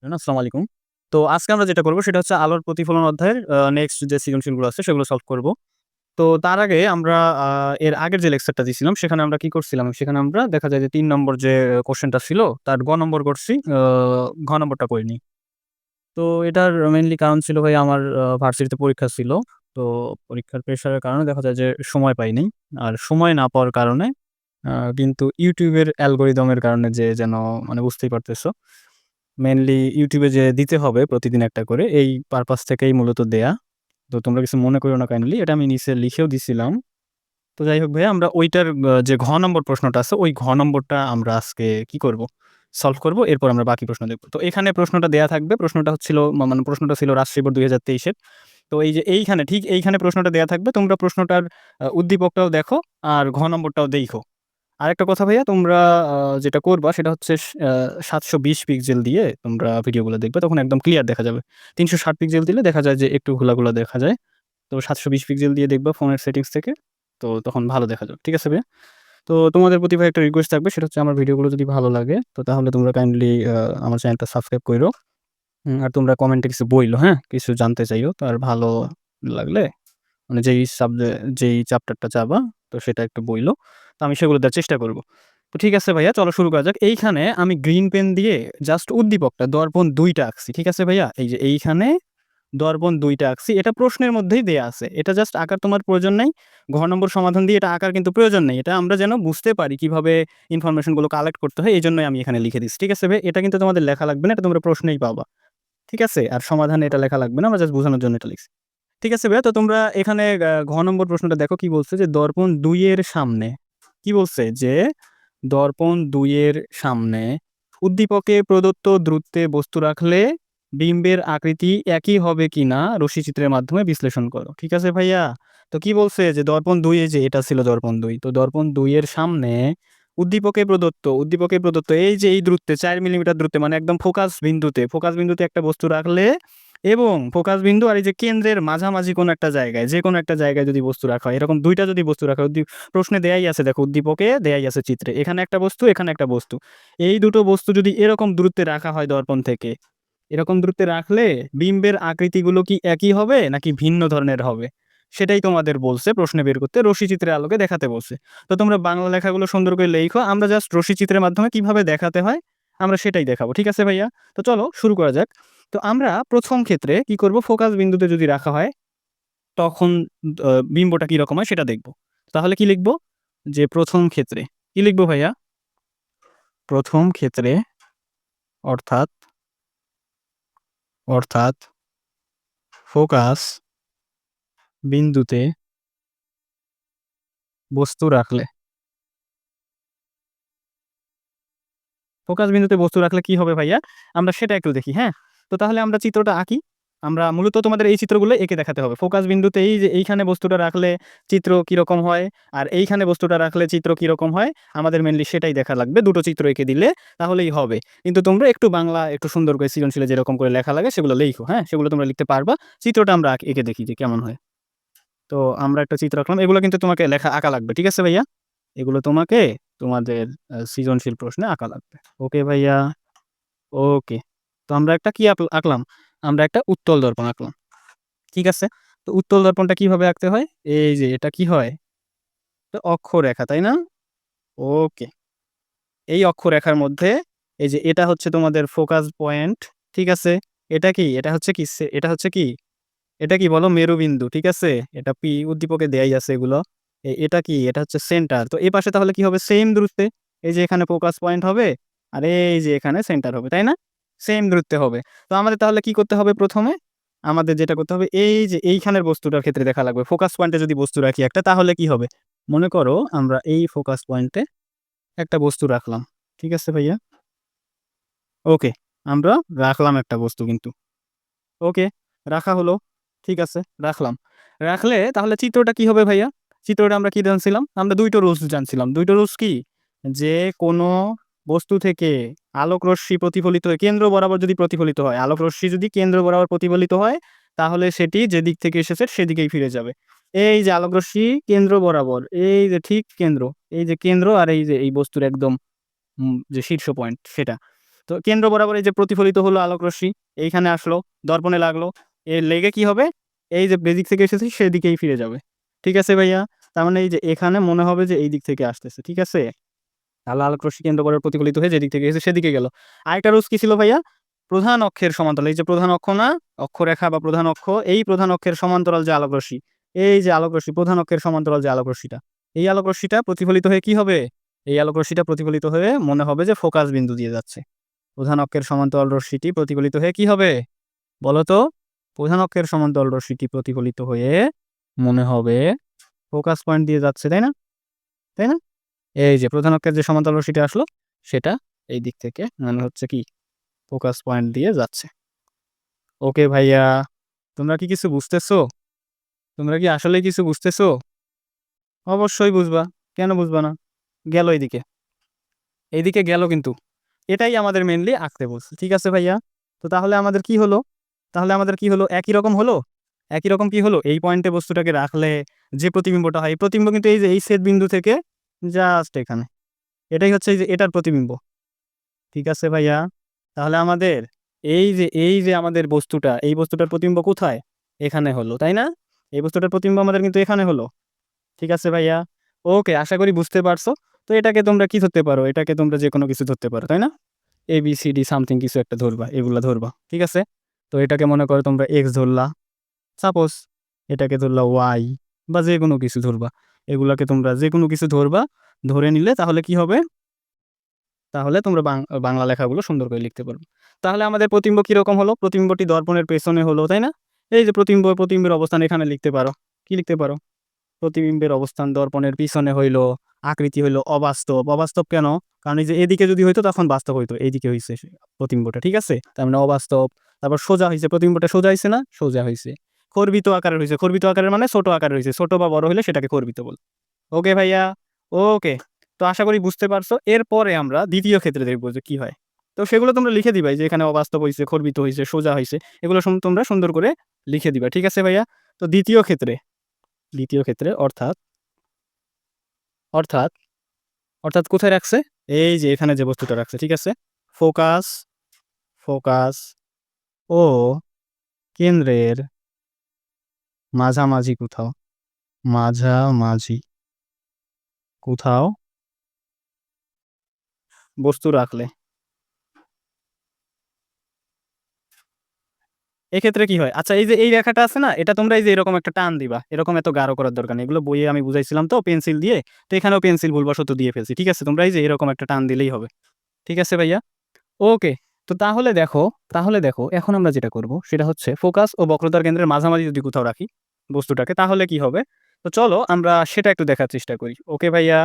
আসসালামু আলাইকুম। তো আজকে আমরা যেটা করব সেটা হচ্ছে আলোর প্রতিফলন অধ্যায়ের নেক্সট যে সৃজনশীলগুলো আছে সেগুলো সলভ করব। তো তার আগে আমরা আ এর আগের যে লেকচারটা দিছিলাম সেখানে আমরা কি করছিলাম? সেখানে আমরা দেখা যায় যে ৩ নম্বর যে কোয়েশ্চেনটা ছিল তার গ নম্বর করছি, ঘ নম্বরটা করিনি। তো এটার মেইনলি কারণ ছিল ভাই আমার ভার্সিটিতে পরীক্ষা ছিল। তো পরীক্ষার প্রেশারের কারণে দেখা যায় যে সময় পাইনি। আর সময় না পাওয়ার কারণে আ কিন্তু YouTube এর অ্যালগরিদমের কারণে যে যেন মানে বুঝতেই পারতেছো। মেইনলি YouTube এ যে দিতে হবে প্রতিদিন একটা করে এই পারপাস থেকেই মূলত দেয়া। তো তোমরা কিছু মনে কইরো না কাইন্ডলি। এটা আমি নিচে লিখেও দিছিলাম। তো যাই হোক ভাইয়া আমরা ওইটার যে ঘ নম্বর প্রশ্নটা আছে ওই ঘ নম্বরটা আমরা আজকে কি করব? সলভ করব। এরপর আমরা বাকি প্রশ্ন দেখব। তো এখানে প্রশ্নটা দেয়া থাকবে। প্রশ্নটা হচ্ছিল মানে প্রশ্নটা ছিল রাজশাহী বোর্ড ২০২৩ এর। তো এই যে এইখানে ঠিক এইখানে প্রশ্নটা দেয়া থাকবে। তোমরা প্রশ্নটার উদ্দীপকটাও দেখো আর ঘ নম্বরটাও দেইখো। আরেকটা কথা ভাইয়া তোমরা যেটা করবা সেটা হচ্ছে ৭২০ পিক্সেল দিয়ে তোমরা ভিডিওগুলো দেখবে তখন একদম ক্লিয়ার দেখা যাবে। ৩৬০ পিক্সেল দিলে দেখা যায় যে একটু ঘোলা দেখা যায়। তো ৭২০ পিক্সেল দিয়ে দেখবা ফোনের সেটিংস থেকে। তো তখন ভালো দেখা যাবে। ঠিক আছে ভাইয়া? তো তোমাদের প্রতি ভাই একটা রিকোয়েস্ট থাকবে সেটা হচ্ছে আমার ভিডিওগুলো যদি ভালো লাগে তো তাহলে তোমরা কাইন্ডলি আমার চ্যানেলটা সাবস্ক্রাইব কইরো। আর তোমরা কমেন্টে কিছু বইলো, হ্যাঁ? কিছু জানতে চাইও। তো আর ভালো লাগলে মানে যেই চ্যাপ্টারটা চাবা তো সেটা একটু বইলো। তো আমি সেগুলো দেওয়ার চেষ্টা করব। তো ঠিক আছে ভাইয়া চলো শুরু করা যাক। এইখানে আমি গ্রিন পেন দিয়ে জাস্ট উদ্দীপকটা দর্পণ ২ টা আঁকছি। ঠিক আছে ভাইয়া? এই যে এইখানে দর্পণ ২ টা আঁকছি। এটা প্রশ্নের মধ্যেই দেয়া আছে। এটা জাস্ট আঁকার তোমার প্রয়োজন নাই। ঘ নম্বর সমাধান দিয়ে এটা আঁকার কিন্তু প্রয়োজন নেই। এটা আমরা যেন বুঝতে পারি কিভাবে ইনফরমেশন গুলো কালেক্ট করতে হয় এজন্যই আমি এখানে লিখে দিচ্ছি। ঠিক আছে ভাই? এটা কিন্তু তোমাদের লেখা লাগবে না। এটা তোমরা প্রশ্নেই পাবা। ঠিক আছে? আর সমাধানে এটা লেখা লাগবে না। আমরা জাস্ট বোঝানোর জন্য এটা লিখছি। ঠিক আছে ভাইয়া। তো তোমরা এখানে ঘ নম্বর প্রশ্নটা দেখো কি বলছে যে দর্পণ ২ এর সামনে কি বলছে যে দর্পণ ২ এর সামনে উদ্দীপকে প্রদত্ত দূরত্বে বস্তু রাখলে বিম্বের আকৃতি একই হবে কিনা রশ্মিচিত্রের মাধ্যমে বিশ্লেষণ করো। ঠিক আছে ভাইয়া? তো কি বলছে যে দর্পণ ২ এ যে এটা ছিল দর্পণ ২। তো দর্পণ ২ এর সামনে উদ্দীপকে প্রদত্ত এই যে এই দূরত্বে ৪ মিলিমিটার দূরত্বে মানে একদম ফোকাস বিন্দুতে একটা বস্তু রাখলে এবং ফোকাস বিন্দু আর এই যে কেন্দ্রের মাঝামাঝি কোনো একটা জায়গায়, যেকোনো একটা জায়গায় যদি বস্তু রাখা হয়, এরকম ২ টা যদি বস্তু রাখা হয়, প্রশ্নে দেয়াই আছে দেখো উদ্দীপকে দেয়াই আছে চিত্রে। এখানে একটা বস্তু, এখানে একটা বস্তু। এই দুটো বস্তু যদি এরকম দূরত্বে রাখা হয় দর্পণ থেকে, এরকম দূরত্বে রাখলে বিম্বের আকৃতিগুলো কি একই হবে নাকি ভিন্ন ধরনের হবে? সেটাই তোমাদের বলছে প্রশ্নে বের করতে, রশ্মিচিত্রের আলোকে দেখাতে বলছে। তো তোমরা বাংলা লেখাগুলো সুন্দর করে লেইখো। আমরা জাস্ট রশ্মিচিত্রের মাধ্যমে কিভাবে দেখাতে হয়, আমরা সেটাই দেখাবো। ঠিক আছে ভাইয়া? তো চলো শুরু করা যাক। তো আমরা ১ম ক্ষেত্রে কি করব? ফোকাস বিন্দুতে যদি রাখা হয়, তখন বিম্বটা কিরকম হয় সেটা দেখব। তাহলে কি লিখব? যে ১ম ক্ষেত্রে কি লিখব ভাইয়া? ১ম ক্ষেত্রে অর্থাৎ, অর্থাৎ ফোকাস বিন্দুতে বস্তু রাখলে, ফোকাস বিন্দুতে বস্তু রাখলে কি হবে ভাইয়া? আমরা সেটা একটু দেখি, হ্যাঁ? তো তাহলে আমরা চিত্রটা আঁকি। আমরা মূলত তোমাদের এই চিত্রগুলো এঁকে দেখাতে হবে। ফোকাস বিন্দুতে এই যে এইখানে বস্তুটা রাখলে চিত্র কিরকম হয়, আর এইখানে বস্তুটা রাখলে চিত্র কিরকম হয়, আমাদের মেইনলি সেটাই দেখা লাগবে। দুটো চিত্র এঁকে দিলে তাহলেই হবে। কিন্তু তোমরা একটু বাংলা একটু সুন্দর করে সৃজনশীলে যেরকম করে লেখা লাগে সেগুলো লেইখো, হ্যাঁ? সেগুলো তোমরা লিখতে পারবা। চিত্রটা আমরা এঁকে দেখি যে কেমন হয়। তো আমরা একটা চিত্র আঁকলাম। এগুলো কিন্তু তোমাকে আঁকা লাগবে। ঠিক আছে ভাইয়া? এগুলো তোমাকে তোমাদের সৃজনশীল প্রশ্নে আঁকা লাগবে। ওকে ভাইয়া? ওকে। তো আমরা একটা কি আঁকলাম? আমরা একটা উত্তল দর্পণ আঁকলাম। ঠিক আছে? তো উত্তল দর্পণটা কিভাবে আঁকতে হয়? এই যে এটা কি হয়? এটা অক্ষরেখা, তাই না? ওকে। এই অক্ষরেখার মধ্যে এই যে এটা হচ্ছে তোমাদের ফোকাস পয়েন্ট। ঠিক আছে? এটা কি? এটা হচ্ছে কি? এটা কি বলো? মেরুবিন্দু। ঠিক আছে? এটা P উদ্দীপকে দেয়াই আছে এগুলো। এটা কি? এটা হচ্ছে সেন্টার। তো এই পাশে তাহলে কি হবে? সেইম দূরত্বে। এই যে এখানে ফোকাস পয়েন্ট হবে, আর এই যে এখানে সেন্টার হবে, তাই না? সেইম দূরত্বে হবে। তো আমাদের তাহলে কি করতে হবে ১ম এ? আমাদের যেটা করতে হবে এই যে এইখানের বস্তুটার ক্ষেত্রে দেখা লাগবে। ফোকাস পয়েন্টে যদি বস্তু রাখি একটা তাহলে কি হবে? মনে করো আমরা এই ফোকাস পয়েন্টে একটা বস্তু রাখলাম। ঠিক আছে ভাইয়া? ওকে। আমরা রাখলাম একটা বস্তু কিন্তু। ওকে, রাখা হলো। ঠিক আছে, রাখলাম। রাখলে তাহলে চিত্রটা কি হবে ভাইয়া? চিত্রটা আমরা কি জানছিলাম? আমরা ২ টো রুলস জানছিলাম। ২ টো রুলস কি? যে কোনো বস্তু থেকে আলোক রশ্মি প্রতিফলিত হয়ে কেন্দ্র বরাবর যদি প্রতিফলিত হয়, আলোক রশ্মি যদি কেন্দ্র বরাবর প্রতিফলিত হয়, তাহলে সেটি যেদিক থেকে এসেছে সেদিকেই ফিরে যাবে। এই যে আলোক রশ্মি কেন্দ্র বরাবর, এই যে ঠিক কেন্দ্র, এই যে কেন্দ্র আর এই যে এই বস্তুর একদম যে শীর্ষ পয়েন্ট সেটা। তো কেন্দ্র বরাবর এই যে প্রতিফলিত হলো আলোক রশ্মি, এইখানে আসলো, দর্পণে লাগলো, এর লেগে কি হবে, এই যে যেদিক থেকে এসেছে সেদিকেই ফিরে যাবে। ঠিক আছে ভাইয়া? তার মানে এই যে এখানে মনে হবে যে এই দিক থেকে আসতেছে। ঠিক আছে? তাহলে আলোক রশ্মি কেন্দ্র বরাবর প্রতিফলিত হয়ে যেদিক থেকে এসেছে সেদিকে গেল। আরেকটা রুলস কি ছিল ভাইয়া? প্রধান অক্ষের সমান্তরাল, এই যে প্রধান অক্ষ না, অক্ষরেখা বা প্রধান অক্ষ, এই প্রধান অক্ষের সমান্তরাল যে আলোক রশ্মি, এই যে আলোক রশ্মি, প্রধান অক্ষের সমান্তরাল যে আলোক রশ্মিটা, এই আলোক রশ্মিটা প্রতিফলিত হয়ে কি হবে? এই আলোক রশ্মিটা প্রতিফলিত হয়ে মনে হবে যে ফোকাস বিন্দু দিয়ে যাচ্ছে। প্রধান অক্ষের সমান্তরাল রশ্মিটি প্রতিফলিত হয়ে কি হবে বলো তো? প্রধান অক্ষের সমান্তরাল রশ্মিটি প্রতিফলিত হয়ে মনে হবে ফোকাস পয়েন্ট দিয়ে যাচ্ছে, তাই না? তাই না? এই যে প্রধান অক্ষের যে সমান্তরাল রশ্মিটা আসলো, সেটা এই দিক থেকে মানে হচ্ছে কি ফোকাস পয়েন্ট দিয়ে যাচ্ছে। ওকে ভাইয়া, তোমরা কি কিছু বুঝতেছো? তোমরা কি আসলে কিছু বুঝতেছো? অবশ্যই বুঝবা, কেন বুঝবা না? গেল এইদিকে, এইদিকে গেল কিন্তু। এটাই আমাদের মেইনলি আঁকতে বলছে। ঠিক আছে ভাইয়া? তো তাহলে আমাদের কি হলো? তাহলে আমাদের কি হলো? একই রকম হলো? একই রকম কি হলো? এই পয়েন্টে বস্তুটাকে রাখলে যে প্রতিবিম্বটা হয়, এই প্রতিবিম্ব কিন্তু এই যে এই ছেদ বিন্দু থেকে জাস্ট এখানে। এটাই হচ্ছে এই যে এটার প্রতিবিম্ব। ঠিক আছে ভাইয়া? তাহলে আমাদের এই যে আমাদের বস্তুটা, এই বস্তুটার প্রতিবিম্ব কোথায়? এখানে হলো, তাই না? এই বস্তুটার প্রতিবিম্ব আমাদের কিন্তু এখানে হলো। ঠিক আছে ভাইয়া? ওকে, আশা করি বুঝতে পারছো। তো এটাকে তোমরা কি ধরতে পারো? এটাকে তোমরা যেকোনো কিছু ধরতে পারো, তাই না? ABCD সামথিং কিছু একটা ধরবা, এগুলা ধরবা। ঠিক আছে? তো এটাকে মনে করো তোমরা এক্স ধরলা, সাপোজ এটাকে ধরলা ওয়াই, বা যেকোনো কিছু ধরবা। এগুলাকে তোমরা যেকোনো কিছু ধরবা, ধরে নিলে তাহলে কি হবে? তাহলে তোমরা বাংলা লেখাগুলো সুন্দর করে লিখতে পারবে। তাহলে আমাদের প্রতিবিম্ব কিরকম হলো? প্রতিবিম্বটি দর্পণের পেছনে হলো, তাই না? এই যে প্রতিবিম্বের অবস্থান এখানে লিখতে পারো। কি লিখতে পারো? প্রতিবিম্বের অবস্থান দর্পণের পিছনে হইলো, আকৃতি হইলো অবাস্তব। অবাস্তব কেন? কারণ এই যে এদিকে যদি হইতো তখন বাস্তব হইতো, এইদিকে হইছে প্রতিবিম্বটা। ঠিক আছে? তার মানে অবাস্তব। তারপর সোজা হইছে, প্রতিবিম্বটা সোজা হইছে না? সোজা হইছে। খর্বিত আকারের হইছে, খর্বিত আকারের মানে ছোট আকারের হইছে, ছোট বা বড় হইলে সেটাকে খর্বিত বল। ওকে ভাইয়া? ওকে। তো আশা করি বুঝতে পারছো। এরপরে আমরা দ্বিতীয় ক্ষেত্রে দেখবো যে কি হয়। তো সেগুলো তোমরা লিখে দিবা, যে এখানে অবাস্তব হইছে, খর্বিত হইছে, সোজা হইছে, এগুলো তোমরা সুন্দর করে লিখে দিবা। ঠিক আছে ভাইয়া? তো দ্বিতীয় ক্ষেত্রে অর্থাৎ অর্থাৎ অর্থাৎ কোথায় রাখছে? এই যে এখানে যে বস্তুটা রাখছে। ঠিক আছে? ফোকাস ফোকাস ও কেন্দ্রের মাঝামাঝি কোথাও, মাঝামাঝি কোথাও বস্তু রাখলে এক্ষেত্রে কি হয়? আচ্ছা, এই যে এই রেখাটা আছে না, এটা তোমরা এই যে এরকম একটা টান দিবা। এরকম এত গাঢ় করার দরকার নেই। এগুলো বইয়ে আমি বুঝাইছিলাম তো পেন্সিল দিয়ে। তো এখানেও পেন্সিল ভুলবশত দিয়ে ফেলছি। ঠিক আছে? তোমরা এই যে এরকম একটা টান দিলেই হবে। ঠিক আছে ভাইয়া? ওকে। তো তাহলে দেখো এখন আমরা যেটা করব সেটা হচ্ছে ফোকাস ও বক্রতার কেন্দ্রের মাঝামাঝি যদি কোথাও রাখি বস্তুটাকে, তাহলে কি হবে? তো চলো আমরা সেটা একটু দেখার চেষ্টা করি। ওকে ভাইয়া?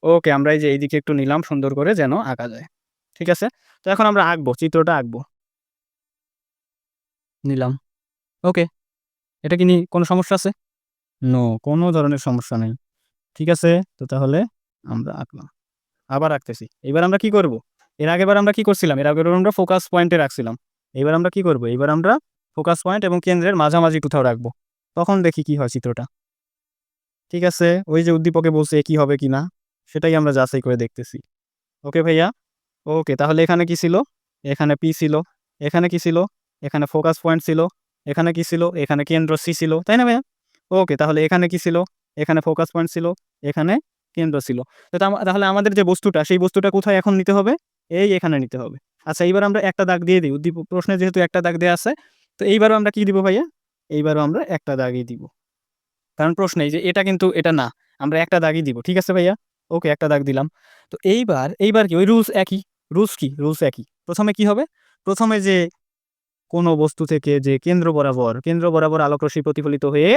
ওকে, আমরা এই যে এইদিকে একটু নিলাম সুন্দর করে যেন আঁকা যায়। ঠিক আছে? তো এখন আমরা আঁকবো, চিত্রটা আঁকবো। নিলাম। ওকে। এটা কি নিয়ে কোনো সমস্যা আছে? নো, কোনো ধরনের সমস্যা নেই। ঠিক আছে? তো তাহলে আমরা আঁকলাম। আবার আঁকতেছি। এবার আমরা কি করব? এর আগের বার আমরা কি করছিলাম? এর আগের বার আমরা ফোকাস পয়েন্টে রাখছিলাম। এবার আমরা কি করব? এবার আমরা ফোকাস পয়েন্ট এবং কেন্দ্রের মাঝামাঝি কোথাও রাখবো। তখন দেখি কি হয় চিত্রটা। ঠিক আছে? ওই যে উদ্দীপকে বলছে একই হবে কিনা, সেটাই আমরা যাচাই করে দেখতেছি। ওকে ভাইয়া? ওকে, তাহলে এখানে কি ছিল? এখানে পি ছিল। এখানে কি ছিল? এখানে ফোকাস পয়েন্ট ছিল। এখানে কি ছিল? এখানে কেন্দ্র সি ছিল। তাই না ভাইয়া? ওকে, তাহলে এখানে কি ছিল? এখানে ফোকাস পয়েন্ট ছিল। এখানে কেন্দ্র ছিল। তো তাহলে আমাদের যে বস্তুটা, সেই বস্তুটা কোথায় এখন নিতে হবে? এই এখানে নিতে হবে। আচ্ছা, এইবার আমরা একটা দাগ দিয়ে দিই। প্রশ্নে যেহেতু একটা দাগ দেয়া আছে, তো এইবারও আমরা কি দিব ভাইয়া? এইবারও আমরা একটা দাগই দিব। কারণ প্রশ্নে এই যে এটা কিন্তু এটা না। আমরা একটা দাগই দিব। ঠিক আছে ভাইয়া? ওকে, একটা দাগ দিলাম। তো এইবার কি ওই রুলস একই। রুলস কি? রুলস একই। ১ম এ কি হবে? ১ম এ যে কোন বস্তু থেকে যে কেন্দ্র বরাবর আলোক রশ্মি প্রতিফলিত হয়ে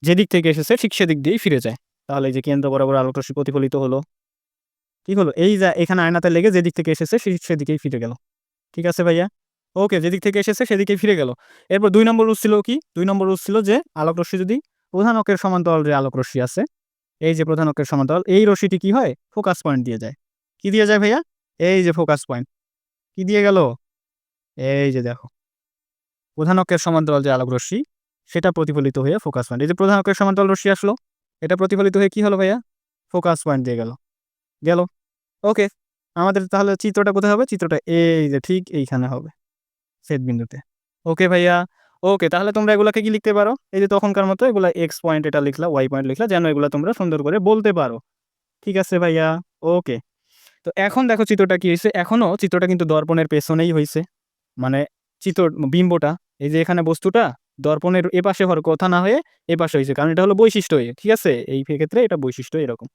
যেদিক থেকে এসেছে ঠিক সেদিক দিয়েই ফিরে যায়। তাহলে এই যে কেন্দ্র বরাবর আলোক রশ্মি প্রতিফলিত হলো। ঠিক হলো? এই যে এখানে আয়নাতে লেগে যেদিক থেকে এসেছে সেদিকেই ফিরে গেল। ঠিক আছে ভাইয়া? ওকে, যেদিক থেকে এসেছে সেদিকেই ফিরে গেল। এরপর ২ নম্বর রুলস ছিল কি? ২ নম্বর রুলস ছিল যে আলোক রশ্মি যদি প্রধান অক্ষের সমান্তরাল যে আলোক রশ্মি আছে, এই যে প্রধান অক্ষের সমান্তরাল, এই রশ্মিটি কি হয়? ফোকাস পয়েন্ট দিয়ে যায়। কি দিয়ে যায় ভাইয়া? এই যে ফোকাস পয়েন্ট। কি দিয়ে গেল? এই যে দেখো। প্রধান অক্ষের সমান্তরাল যে আলোক রশ্মি, সেটা প্রতিফলিত হয়ে ফোকাস পয়েন্ট। এই যে প্রধান অক্ষের সমান্তরাল রশ্মি আসলো, এটা প্রতিফলিত হয়ে কি হলো ভাইয়া? ফোকাস পয়েন্ট দিয়ে গেল। গেল। ওকে। আমাদের তাহলে চিত্রটা কোথায় হবে? চিত্রটা এই যে ঠিক এইখানে হবে, ছেদ বিন্দুতে। ওকে ভাইয়া। ওকে, তাহলে তোমরা এগুলাকে কি লিখতে পারো? এই যে তখনকার মতো এগুলা x পয়েন্ট এটা লিখলা, y পয়েন্ট লিখলা, যেন এগুলা তোমরা সুন্দর করে বলতে পারো। ঠিক আছে ভাইয়া? ওকে। তো এখন দেখো চিত্রটা কি হইছে? এখনো চিত্রটা কিন্তু দর্পণের পেছনেই হইছে। মানে চিত্র বিম্বটা, এই যে এখানে বস্তুটা দর্পণের এপাশে হওয়ার কথা না হয়ে এপাশে হইছে। কারণ এটা হলো বৈশিষ্ট্য এর, ঠিক আছে? এই ক্ষেত্রে এটা বৈশিষ্ট্য এরকম।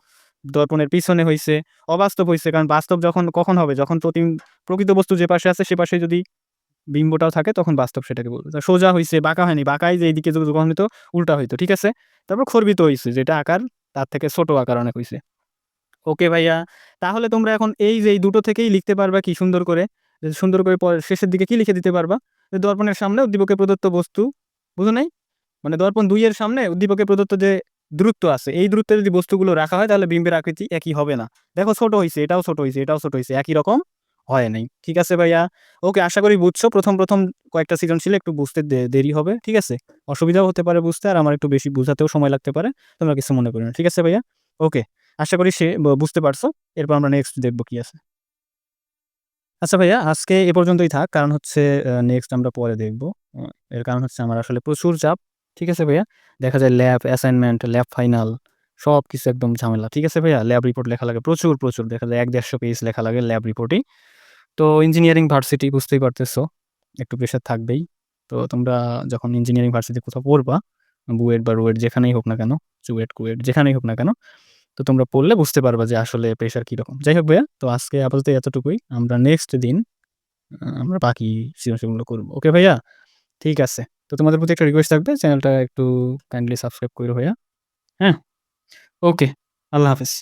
দর্পণের পিছনে হইছে, অবাস্তব হইছে। কারণ বাস্তব যখন কখন হবে? যখন প্রকৃত বস্তু যে পাশে আছে সে পাশে যদি বিম্বটাও থাকে তখন বাস্তব সেটাকে বলবে। তা সোজা হইছে, বাঁকা হয়নি। বাঁকাই যে এইদিকে যখন হইতো উল্টা হইতো, ঠিক আছে? তারপর খর্বিত হইছে, যেটা আকার তার থেকে ছোট আকার অনেক হইছে। ওকে ভাইয়া। তাহলে তোমরা এখন এই যে এই দুটো থেকেই লিখতে পারবা কি সুন্দর করে? যে সুন্দর করে শেষের দিকে কি লিখে দিতে পারবা? যে দর্পণের সামনে উদ্দীপকের প্রদত্ত বস্তু, বুঝো নাই? মানে দর্পণ ২ এর সামনে উদ্দীপকের প্রদত্ত যে দূরত্ব আছে, এই দূরত্বে যদি বস্তুগুলো রাখা হয় তাহলে বিম্বের আকৃতি একই হবে না। দেখো ছোট হইছে, এটাও ছোট হইছে, এটাও ছোট হইছে, একই রকম হয় নাই। ঠিক আছে ভাইয়া? ওকে, আশা করি বুঝছো। ১ম কয়েকটা সৃজনশীল একটু বুঝতে দেরি হবে। ঠিক আছে? অসুবিধাও হতে পারে বুঝতে, আর আমার একটু বেশি বুঝাতেও সময় লাগতে পারে। তোমরা কিছু মনে করো না। ঠিক আছে ভাইয়া? ওকে। আশা করি বুঝতে পারছো। এরপর আমরা নেক্সট দেখব কি আছে। আচ্ছা ভাইয়া, আজকে এ পর্যন্তই থাক। কারণ হচ্ছে নেক্সট আমরা পরে দেখব। আ এর কারণ হচ্ছে আমার আসলে প্রচুর চাপ। ঠিক আছে ভাইয়া? দেখা যায় ল্যাব, অ্যাসাইনমেন্ট, ল্যাব ফাইনাল সবকিছু একদম ঝামেলা। ঠিক আছে ভাইয়া? ল্যাব রিপোর্ট লেখা লাগে প্রচুর। দেখা যায় ১-১৫০ পেজ লেখা লাগে ল্যাব রিপোর্টেই। তো ইঞ্জিনিয়ারিং ভার্সিটি বুঝতেই পারতেছো, একটু প্রেশার থাকবেই। তো তোমরা যখন ইঞ্জিনিয়ারিং ভার্সিটিতে কোথাও পড়বা, বুয়েট বা রুয়েট যেখানেই হোক না কেন, চুয়েট, কুয়েট যেখানেই হোক না কেন, তো তোমরা পড়লে বুঝতে পারবা যে আসলে প্রেশার কিরকম। যাই হোক ভাইয়া, তো আজকে আপাতত এতটুকুই। আমরা নেক্সট দিন আমরা বাকি সৃজনশীলগুলো করব। ওকে ভাইয়া? ঠিক আছে। তো তোমাদের প্রতি একটা রিকোয়েস্ট থাকবে, চ্যানেলটা একটু কাইন্ডলি সাবস্ক্রাইব কইরো ভাইয়া। হ্যাঁ? ওকে। আল্লাহ হাফেজ।